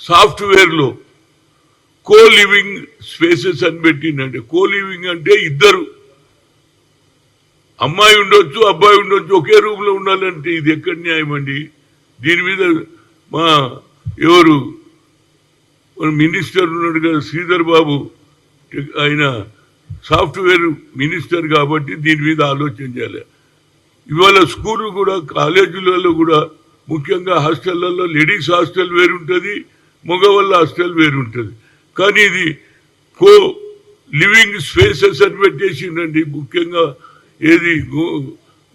సాఫ్ట్వేర్లో co living spaces అని పెట్టిందంటే, co living అంటే ఇద్దరు అమ్మాయి ఉండొచ్చు అబ్బాయి ఉండొచ్చు ఒకే రూమ్ లో ఉండాలంటే ఇది ఎక్కడ న్యాయం అండి? దీని మీద మా ఎవరు మినిస్టర్ ఉన్నాడు కదా శ్రీధర్ బాబు, ఆయన సాఫ్ట్వేర్ మినిస్టర్ కాబట్టి దీని మీద ఆలోచన చేయాలి. ఇవాళ స్కూల్ కూడా కాలేజీలలో కూడా ముఖ్యంగా హాస్టళ్లలో లేడీస్ హాస్టల్ వేరుంటుంది, మగవాళ్ళ హాస్టల్ వేరుంటుంది. కానీ ఇది కో లివింగ్ స్పేసెస్ అని పెట్టేసిందండి. ముఖ్యంగా ఏది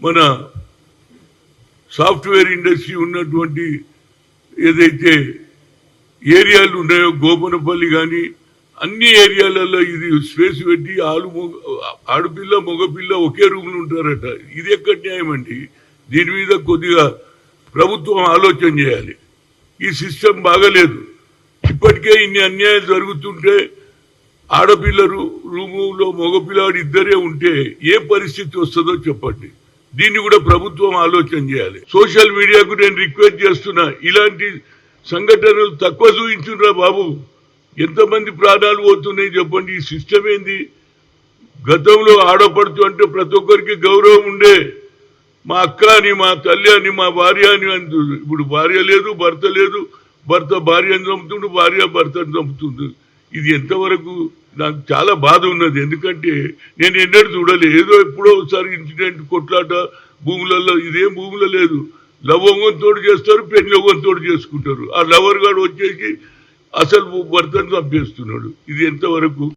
మన సాఫ్ట్వేర్ ఇండస్ట్రీ ఉన్నటువంటి ఏదైతే ఏరియాలు ఉన్నాయో గోపనపల్లి కానీ అన్ని ఏరియాలలో ఇది స్పేస్ పెట్టి ఆడపిల్ల మగపిల్ల ఒకే రూమ్లో ఉంటారట. ఇది ఎక్కడ న్యాయం అండి? దీని మీద కొద్దిగా ప్రభుత్వం ఆలోచన చేయాలి. ఈ సిస్టమ్ బాగలేదు. ఇప్పటికే ఇన్ని అన్యాయాలు జరుగుతుంటే ఆడపిల్ల రూములో మగపిల్లాడు ఇద్దరే ఉంటే ఏ పరిస్థితి వస్తుందో చెప్పండి. దీన్ని కూడా ప్రభుత్వం ఆలోచన చేయాలి. సోషల్ మీడియాకు నేను రిక్వెస్ట్ చేస్తున్నా, ఇలాంటి సంఘటనలు తక్కువ చూపించురా బాబు. ఎంతమంది ప్రాణాలు పోతున్నాయి చెప్పండి. ఈ సిస్టమ్ ఏంది? గతంలో ఆడపడుతూ అంటే ప్రతి ఒక్కరికి గౌరవం ఉండే, మా అక్క అని మా తల్లి అని మా భార్య అని అంటుంది. ఇప్పుడు భార్య లేదు, భర్త లేదు, భర్త భార్యను చంపుతుండు, భార్య భర్తను చంపుతుంది. ఇది ఎంతవరకు? నాకు చాలా బాధ ఉన్నది. ఎందుకంటే నేను ఎన్నడూ చూడలే. ఏదో ఎప్పుడో ఒకసారి ఇన్సిడెంట్ కొట్లాట భూములలో, ఇదేం భూములో లేదు. లవంగంతో చేస్తారు, పెళ్లివంతో చేసుకుంటారు. ఆ లవర్ గాడు వచ్చేసి అసలు భర్తను చంపేస్తున్నాడు. ఇది ఎంతవరకు?